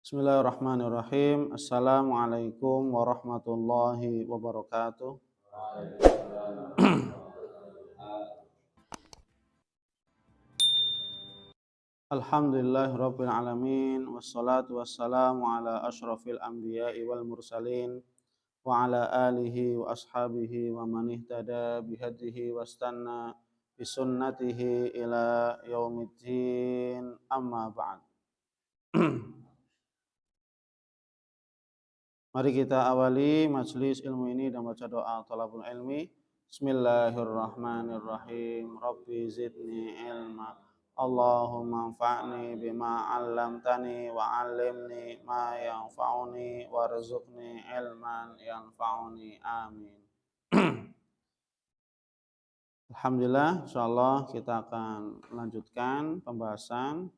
Bismillahirrahmanirrahim. Assalamualaikum warahmatullahi wabarakatuh. Alhamdulillahirabbil alamin wassalatu wassalamu ala asyrafil anbiya'i wal mursalin wa ala alihi wa ashabihi wa man ihtada bihadihi wastanna bisunnatihi ila yaumiddin, amma ba'd. Mari kita awali majelis ilmu ini dan baca doa thalabul ilmi. Bismillahirrahmanirrahim. Rabbi zidni ilma. Allahumma anfa'ni bima 'allamtani wa 'allimni ma yanfa'uni warzuqni ilman yanfa'uni. Amin. Alhamdulillah, insyaallah kita akan melanjutkan pembahasan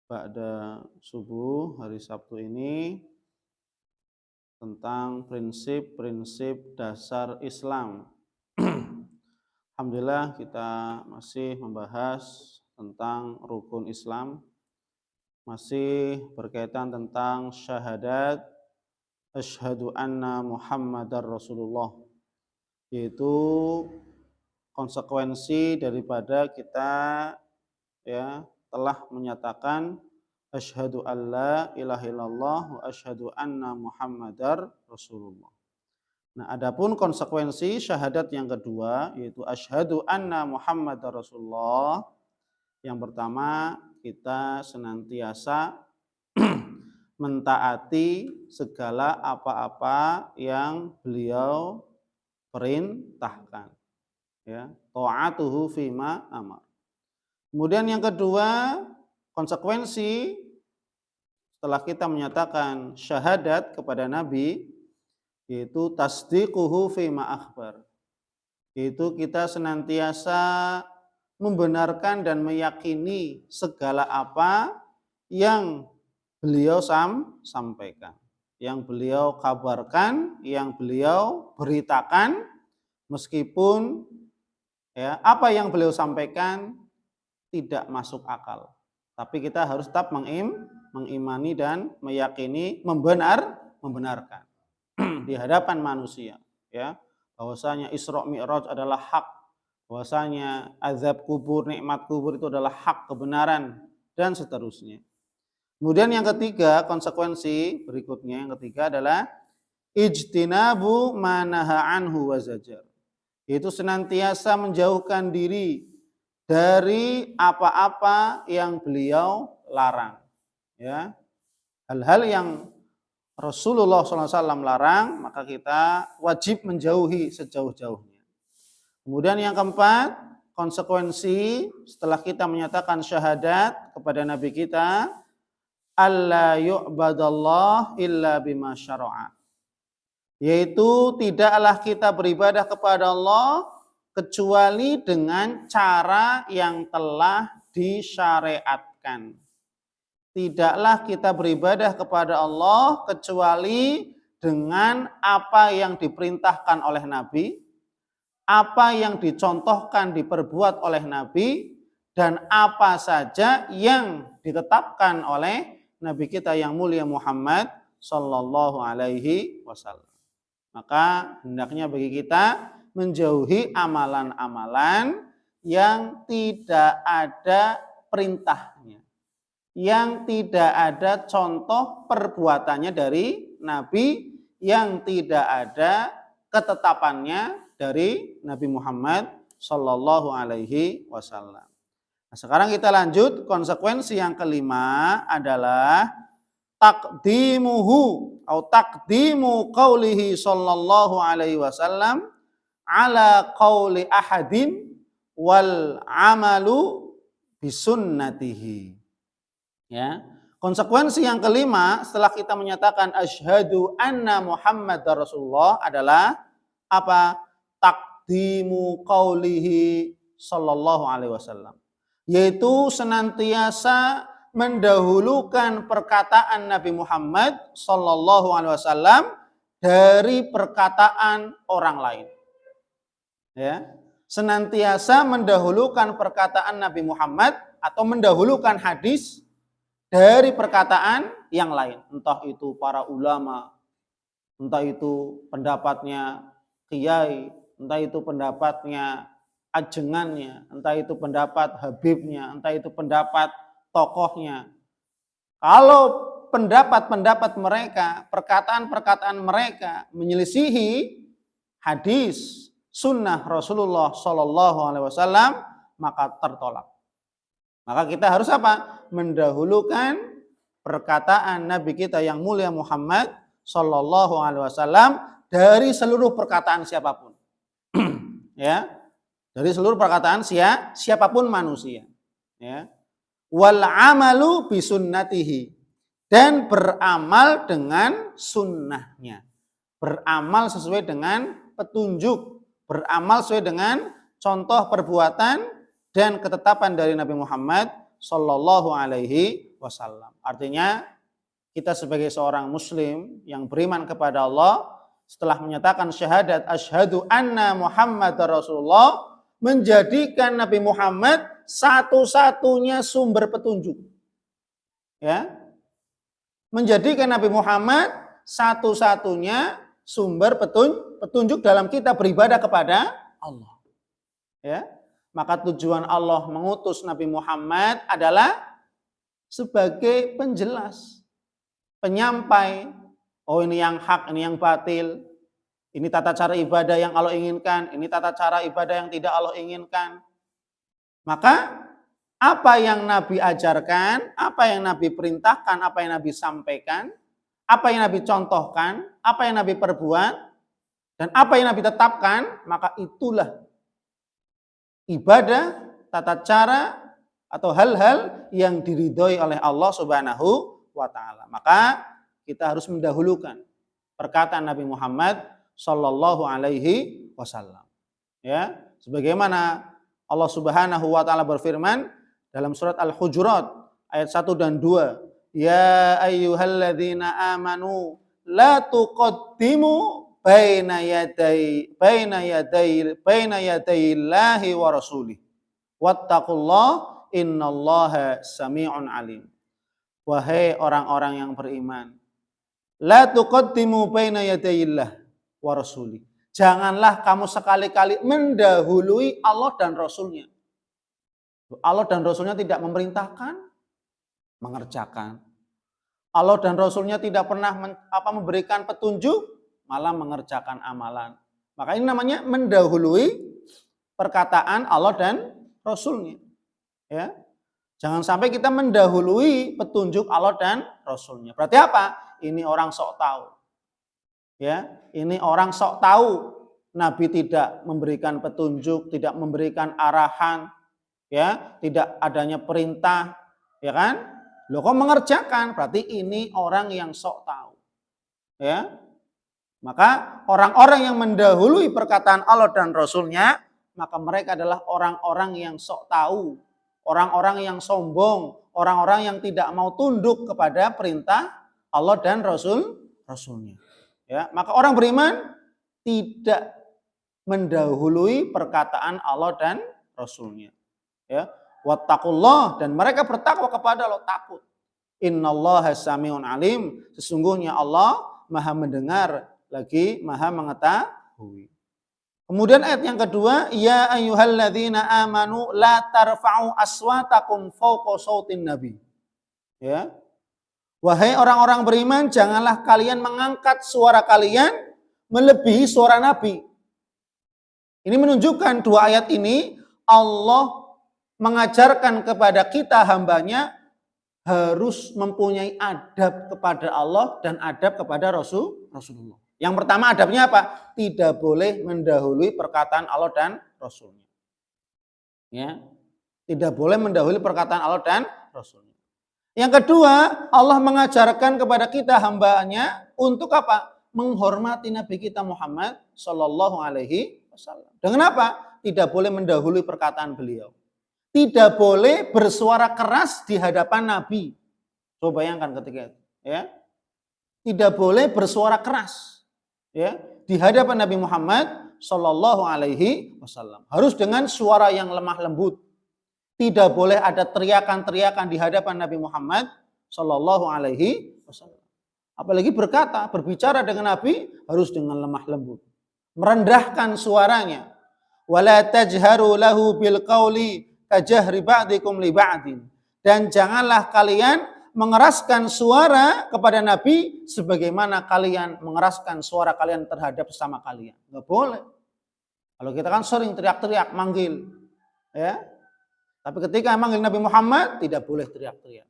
ba'da subuh hari Sabtu ini tentang prinsip-prinsip dasar Islam. Alhamdulillah kita masih membahas tentang rukun Islam, masih berkaitan tentang syahadat asyhadu anna Muhammadar Rasulullah, yaitu konsekuensi daripada kita telah menyatakan asyhadu alla ilaha illallah wa asyhadu anna Muhammadar Rasulullah. Nah, adapun konsekuensi syahadat yang kedua yaitu asyhadu anna Muhammadar Rasulullah. Yang pertama, kita senantiasa mentaati segala apa-apa yang beliau perintahkan. Ta'atuhu fima amar. Kemudian yang kedua, konsekuensi setelah kita menyatakan syahadat kepada Nabi yaitu tasdiquhu fima akhbar. Yaitu kita senantiasa membenarkan dan meyakini segala apa yang beliau sampaikan, yang beliau kabarkan, yang beliau beritakan, meskipun apa yang beliau sampaikan tidak masuk akal. Tapi kita harus tetap mengimani dan meyakini, membenarkan di hadapan manusia, bahwasanya Isra Mi'raj adalah hak, bahwasanya azab kubur, nikmat kubur itu adalah hak, kebenaran, dan seterusnya. Kemudian yang ketiga, konsekuensi berikutnya yang ketiga adalah ijtinabu ma naha anhu wa zajar, yaitu senantiasa menjauhkan diri dari apa-apa yang beliau larang. Hal-hal yang Rasulullah SAW larang, maka kita wajib menjauhi sejauh-jauhnya. Kemudian yang keempat, konsekuensi setelah kita menyatakan syahadat kepada Nabi kita, alla yu'badallah illa bima syara'a, yaitu tidaklah kita beribadah kepada Allah kecuali dengan cara yang telah disyariatkan. Tidaklah kita beribadah kepada Allah kecuali dengan apa yang diperintahkan oleh Nabi, apa yang dicontohkan diperbuat oleh Nabi, dan apa saja yang ditetapkan oleh Nabi kita yang mulia Muhammad sallallahu alaihi wasallam. Maka hendaknya bagi kita menjauhi amalan-amalan yang tidak ada perintahnya, yang tidak ada contoh perbuatannya dari Nabi, yang tidak ada ketetapannya dari Nabi Muhammad sallallahu alaihi wasallam. Nah, sekarang kita lanjut, konsekuensi yang kelima adalah taqdimuhu atau taqdimu qaulihi sallallahu alaihi wasallam ala qauli ahadin wal amalu bisunnatihi. Konsekuensi yang kelima setelah kita menyatakan asyhadu anna Muhammadar Rasulullah adalah apa? Taqdimu qaulihi sallallahu alaihi wasallam, yaitu senantiasa mendahulukan perkataan Nabi Muhammad sallallahu alaihi wasallam dari perkataan orang lain. Senantiasa mendahulukan perkataan Nabi Muhammad atau mendahulukan hadis dari perkataan yang lain. Entah itu para ulama, entah itu pendapatnya kiai, entah itu pendapatnya ajengannya, entah itu pendapat habibnya, entah itu pendapat tokohnya. Kalau pendapat-pendapat mereka, perkataan-perkataan mereka menyelisihi hadis sunnah Rasulullah Shallallahu Alaihi Wasallam, maka tertolak. Maka kita harus apa? Mendahulukan perkataan Nabi kita yang mulia Muhammad Shallallahu Alaihi Wasallam dari seluruh perkataan siapapun. Ya, dari seluruh perkataan siapapun manusia. Ya, wal amalu bisunnatihi, dan beramal dengan sunnahnya, beramal sesuai dengan petunjuk, beramal sesuai dengan contoh perbuatan dan ketetapan dari Nabi Muhammad Sallallahu Alaihi Wasallam. Artinya kita sebagai seorang Muslim yang beriman kepada Allah, setelah menyatakan syahadat asyhadu anna Muhammadar Rasulullah, menjadikan Nabi Muhammad satu-satunya sumber petunjuk. Ya, menjadikan Nabi Muhammad satu-satunya sumber petunjuk dalam kita beribadah kepada Allah. Ya, maka tujuan Allah mengutus Nabi Muhammad adalah sebagai penjelas, penyampai. Oh, ini yang hak, ini yang batil. Ini tata cara ibadah yang Allah inginkan, ini tata cara ibadah yang tidak Allah inginkan. Maka apa yang Nabi ajarkan, apa yang Nabi perintahkan, apa yang Nabi sampaikan, apa yang Nabi contohkan, apa yang Nabi perbuat, dan apa yang Nabi tetapkan, maka itulah ibadah, tata cara, atau hal-hal yang diridhoi oleh Allah Subhanahu wa Ta'ala. Maka kita harus mendahulukan perkataan Nabi Muhammad Sallallahu Alaihi Wasallam. Ya, sebagaimana Allah Subhanahu wa Ta'ala berfirman dalam surat Al-Hujurat ayat 1 dan 2, ya ayyuhalladzina amanu la tuqaddimu baina yadayillahi wa rasulih wattaqullah innallaha sami'un alim. Wahai orang-orang yang beriman, la tuqaddimu baina yadayillah wa rasulih, janganlah kamu sekali-kali mendahului Allah dan Rasulnya. Allah dan Rasulnya tidak memerintahkan, mengerjakan. Allah dan Rasulnya tidak pernah memberikan petunjuk, malah mengerjakan amalan. Maka ini namanya mendahului perkataan Allah dan Rasulnya. Ya, jangan sampai kita mendahului petunjuk Allah dan Rasulnya. Berarti apa? Ini orang sok tahu. Ya, ini orang sok tahu. Nabi tidak memberikan petunjuk, tidak memberikan arahan, ya, tidak adanya perintah, ya kan? Loh, kok mengerjakan? Berarti ini orang yang sok tahu. Ya. Maka orang-orang yang mendahului perkataan Allah dan Rasulnya, maka mereka adalah orang-orang yang sok tahu, orang-orang yang sombong, orang-orang yang tidak mau tunduk kepada perintah Allah dan Rasulnya. Ya, maka orang beriman tidak mendahului perkataan Allah dan Rasulnya. Ya, wattaqullah, dan mereka bertakwa kepada Allah, takut. Innallaha sami'un alim, sesungguhnya Allah Maha mendengar lagi Maha mengetahui. Kemudian ayat yang kedua, ya ayyuhalladzina amanu la tarfa'u aswatakum fawqa sautin nabi. Ya. Wahai orang-orang beriman, janganlah kalian mengangkat suara kalian melebihi suara Nabi. Ini menunjukkan dua ayat ini Allah mengajarkan kepada kita hambanya harus mempunyai adab kepada Allah dan adab kepada Rasulullah. Yang pertama adabnya apa? Tidak boleh mendahului perkataan Allah dan Rasulnya. Ya, tidak boleh mendahului perkataan Allah dan Rasulnya. Yang kedua, Allah mengajarkan kepada kita hambanya untuk apa? Menghormati Nabi kita Muhammad Sallallahu Alaihi Wasallam. Dengan apa? Tidak boleh mendahului perkataan beliau. Tidak boleh bersuara keras di hadapan Nabi. Coba bayangkan ketika itu. Ya, tidak boleh bersuara keras. Ya, di hadapan Nabi Muhammad Sallallahu Alaihi Wasallam. Harus dengan suara yang lemah lembut. Tidak boleh ada teriakan-teriakan di hadapan Nabi Muhammad sallallahu alaihi wasallam. Apalagi berbicara dengan Nabi harus dengan lemah lembut, merendahkan suaranya. Wala tajharu lahu bil qauli kajahri ba'dikum li ba'din. Dan janganlah kalian mengeraskan suara kepada Nabi sebagaimana kalian mengeraskan suara kalian terhadap sesama kalian. Enggak boleh. Kalau kita kan sering teriak-teriak manggil, ya. Tapi ketika manggil Nabi Muhammad tidak boleh teriak-teriak.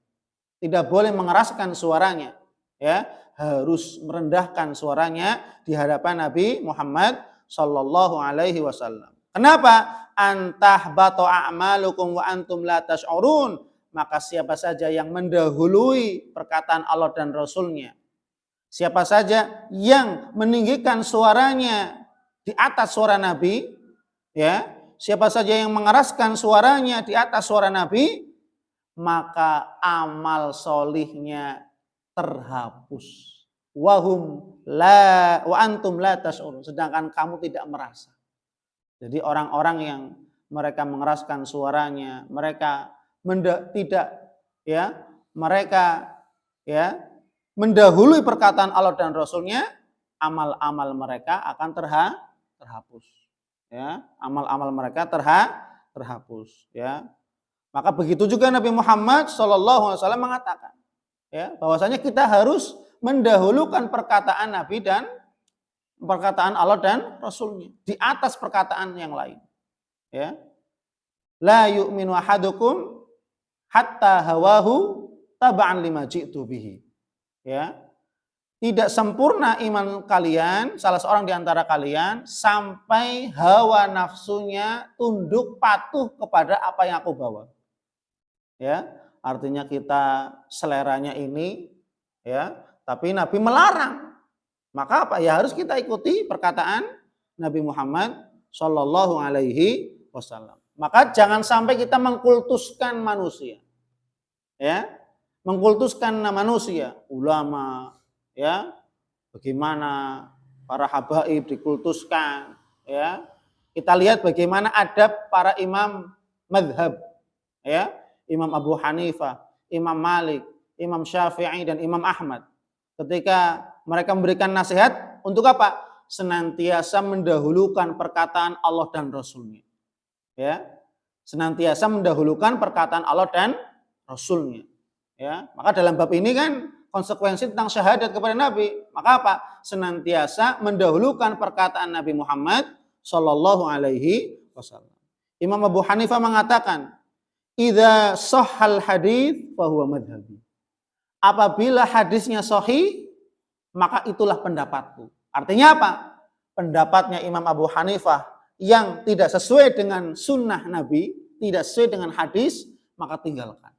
Tidak boleh mengeraskan suaranya, ya. Harus merendahkan suaranya di hadapan Nabi Muhammad sallallahu alaihi wasallam. Kenapa? Antah bato a'malukum wa antum la tash'urun. Maka siapa saja yang mendahului perkataan Allah dan Rasulnya, siapa saja yang meninggikan suaranya di atas suara Nabi, ya, siapa saja yang mengeraskan suaranya di atas suara Nabi, maka amal solihnya terhapus. Wahum la wa antum la tash'urun. Sedangkan kamu tidak merasa. Jadi orang-orang yang mereka mengeraskan suaranya, mereka mereka mendahului perkataan Allah dan Rasulnya, amal-amal mereka akan terhapus. Ya, amal-amal mereka terhapus. Ya, maka begitu juga Nabi Muhammad SAW mengatakan, ya, bahwasanya kita harus mendahulukan perkataan Nabi dan perkataan Allah dan Rasulnya di atas perkataan yang lain. Ya, la yu'minu ahadukum hatta hawahu taba'an lima ji'tu bihi. Ya. Tidak sempurna iman kalian, salah seorang di antara kalian, sampai hawa nafsunya tunduk patuh kepada apa yang aku bawa. Ya, artinya kita seleranya ini, ya, tapi Nabi melarang. Maka apa? Ya harus kita ikuti perkataan Nabi Muhammad sallallahu alaihi wasallam. Maka jangan sampai kita mengkultuskan manusia. Ya, mengkultuskan manusia, ulama, ya. Bagaimana para habaib dikultuskan, ya. Kita lihat bagaimana adab para imam madhab, ya. Imam Abu Hanifah, Imam Malik, Imam Syafi'i dan Imam Ahmad. Ketika mereka memberikan nasihat untuk apa? Senantiasa mendahulukan perkataan Allah dan Rasulnya. Ya, senantiasa mendahulukan perkataan Allah dan Rasulnya. Ya, maka dalam bab ini kan konsekuensi tentang syahadat kepada Nabi. Maka apa? Senantiasa mendahulukan perkataan Nabi Muhammad sallallahu alaihi wasallam. Imam Abu Hanifah mengatakan, "Idza shahhal hadits fa huwa madhhabi." Apabila hadisnya sahih, maka itulah pendapatku. Artinya apa? Pendapatnya Imam Abu Hanifah yang tidak sesuai dengan sunnah Nabi, tidak sesuai dengan hadis, maka tinggalkan.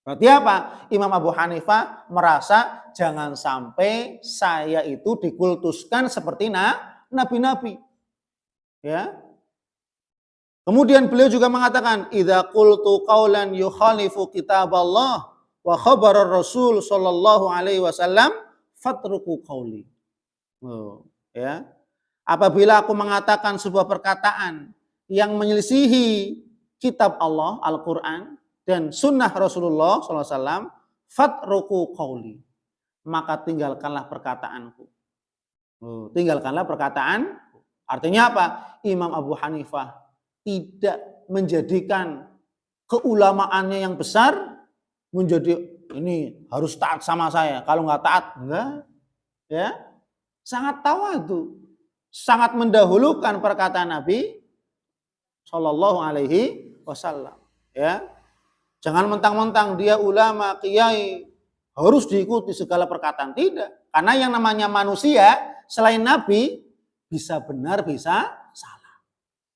Berarti apa? Imam Abu Hanifah merasa jangan sampai saya itu dikultuskan seperti nabi-nabi. Ya. Kemudian beliau juga mengatakan, "Idza qultu qaulan yukhalifu kitaballah wa khabarar Rasul sallallahu alaihi wasallam fatruku qauli." Oh, ya. Apabila aku mengatakan sebuah perkataan yang menyelisihi kitab Allah, Al-Quran, dan sunnah Rasulullah SAW, fatruku qauli, maka tinggalkanlah perkataanku. Oh, tinggalkanlah perkataan. Artinya apa? Imam Abu Hanifah tidak menjadikan keulamaannya yang besar menjadi ini harus taat sama saya. Kalau nggak taat, enggak. Ya, sangat tawadu, sangat mendahulukan perkataan Nabi Shallallahu Alaihi Wasallam. Ya, jangan mentang-mentang dia ulama, kiai, harus diikuti segala perkataan. Tidak, karena yang namanya manusia selain Nabi bisa benar, bisa salah,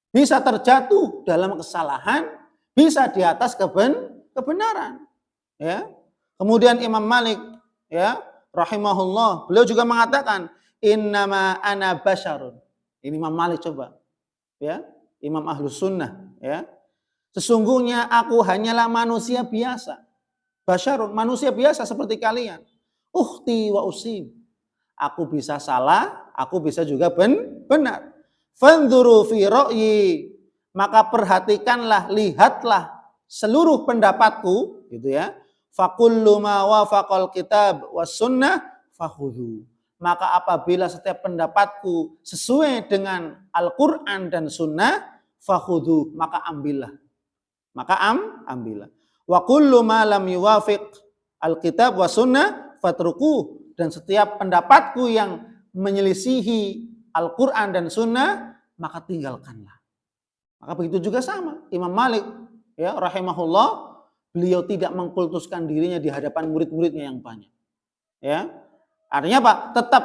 bisa terjatuh dalam kesalahan, bisa di atas kebenaran. Ya, kemudian Imam Malik, ya, rahimahullah, beliau juga mengatakan, innama ana basyarun. Ini Imam Malik coba, ya, Imam Ahlus Sunnah, ya. Sesungguhnya aku hanyalah manusia biasa. Basyarun, manusia biasa seperti kalian. Ukhti wa usib. Aku bisa salah, aku bisa juga benar. Fanzuru fi ra'yi. Maka perhatikanlah, lihatlah seluruh pendapatku, gitu ya. Fakullu ma wafaqal kitab was sunnah fakhudhu. Maka apabila setiap pendapatku sesuai dengan Al-Quran dan Sunnah, fakhudhu, maka ambillah. Maka ambillah. Wa kullu ma lam yuwafiq Al-Kitab wa Sunnah fatruku. Dan setiap pendapatku yang menyelisihi Al-Quran dan Sunnah, maka tinggalkanlah. Maka begitu juga sama. Imam Malik, ya rahimahullah, beliau tidak mengkultuskan dirinya di hadapan murid-muridnya yang banyak. Ya, artinya apa? Tetap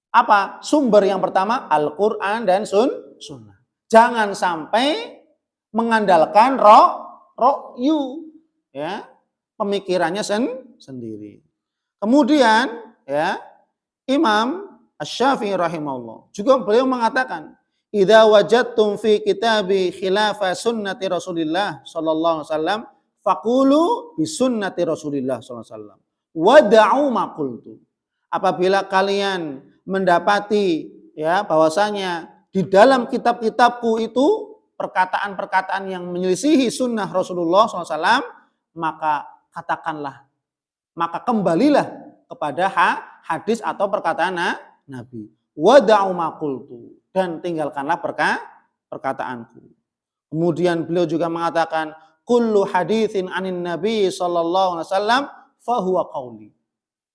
apa? Sumber yang pertama Al-Quran dan Sunnah. Jangan sampai mengandalkan ro'yu, ya, pemikirannya sendiri. Kemudian, ya, Imam Asy-Syafi'i rahimahullah juga beliau mengatakan, "Idza wajadtum fi kitabi khilafa sunnati Rasulillah sallallahu alaihi wasallam, faqulu bi sunnati Rasulillah sallallahu alaihi wasallam. Wada'u ma qultu." Apabila kalian mendapati, ya, bahwasanya di dalam kitab-kitabku itu perkataan-perkataan yang menyelisihi sunnah Rasulullah SAW, maka katakanlah, maka kembalilah kepada hadis atau perkataan Nabi. Wada'u ma qultu, dan tinggalkanlah perkataanku. Kemudian beliau juga mengatakan, kullu haditsin anin Nabi sallallahu alaihi wasallam fahuwa qauli.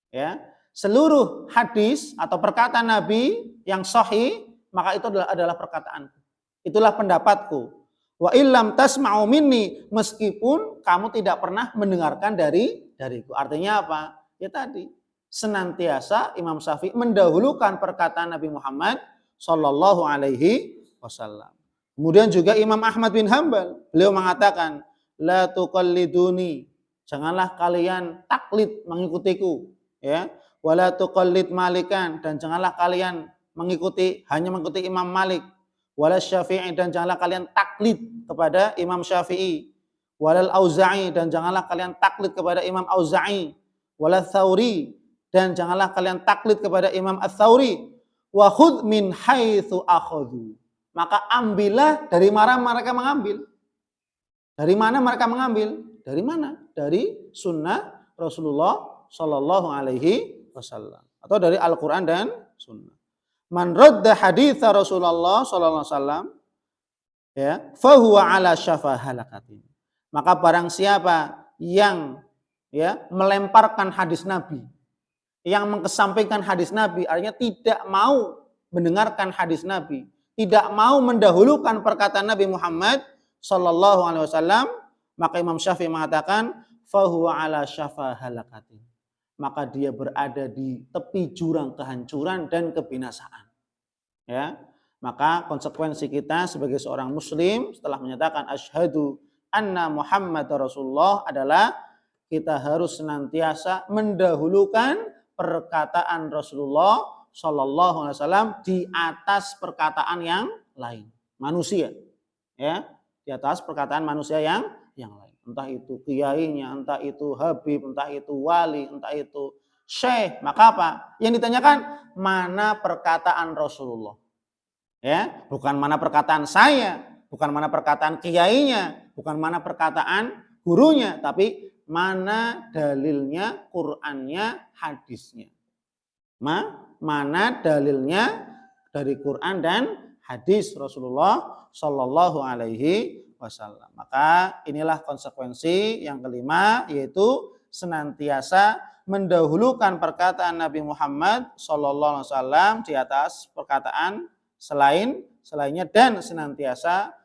Ya, seluruh hadis atau perkataan Nabi yang sahih, maka itu adalah perkataanku. Itulah pendapatku. Wa illam tasma'u minni, meskipun kamu tidak pernah mendengarkan dariku. Artinya apa? Ya tadi, senantiasa Imam Syafi'i mendahulukan perkataan Nabi Muhammad sallallahu alaihi wasallam. Kemudian juga Imam Ahmad bin Hanbal, beliau mengatakan, la tuqalliduni, janganlah kalian taklid mengikutiku, ya. Wala tuqallid Malikan, dan janganlah kalian hanya mengikuti Imam Malik. Wala Syafi'i, dan janganlah kalian taklid kepada Imam Syafi'i. Walal Auza'i, dan janganlah kalian taklid kepada Imam Auza'i. Walal Tsauri, dan janganlah kalian taklid kepada Imam Ats-Tsauri. Wa khudh min haitsu akhadhu, maka ambillah dari mana mereka mengambil. Dari mana mereka mengambil? Dari mana? Dari sunnah Rasulullah sallallahu alaihi wasallam, atau dari Al-Quran dan Sunnah. Man radda hadits Rasulullah sallallahu alaihi wasallam, ya, fahuwa ala syafa halakatin. Maka barang siapa yang, ya, melemparkan hadis Nabi, yang mengesampingkan hadis Nabi, artinya tidak mau mendengarkan hadis Nabi, tidak mau mendahulukan perkataan Nabi Muhammad sallallahu alaihi wasallam, maka Imam Syafi'i mengatakan fahuwa ala syafa halakatin. Maka dia berada di tepi jurang kehancuran dan kebinasaan. Ya, maka konsekuensi kita sebagai seorang muslim setelah menyatakan asyhadu anna Muhammadar Rasulullah adalah kita harus senantiasa mendahulukan perkataan Rasulullah sallallahu alaihi wasallam di atas perkataan yang lain, manusia. Ya, di atas perkataan manusia yang lain. Entah itu kiainya, entah itu habib, entah itu wali, entah itu syekh. Maka apa? Yang ditanyakan mana perkataan Rasulullah. Ya, bukan mana perkataan saya, bukan mana perkataan kiainya, bukan mana perkataan gurunya, tapi mana dalilnya, Qur'annya, hadisnya. Mana dalilnya dari Quran dan hadis Rasulullah sallallahu alaihi wasallam. Maka inilah konsekuensi yang kelima, yaitu senantiasa mendahulukan perkataan Nabi Muhammad sallallahu alaihi wasallam di atas perkataan selainnya, dan senantiasa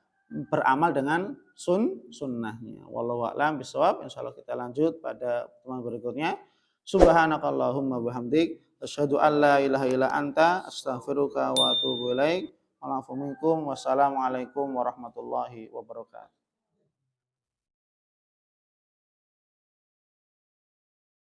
beramal dengan sunnahnya. Wallahu a'lam bishawab. Insyaallah kita lanjut pada pertemuan berikutnya. Subhanakallahumma bihamdik, asyhadu an la ilaha illa anta, astaghfiruka wa atubu ilaik. Wassalamualaikum warahmatullahi wabarakatuh.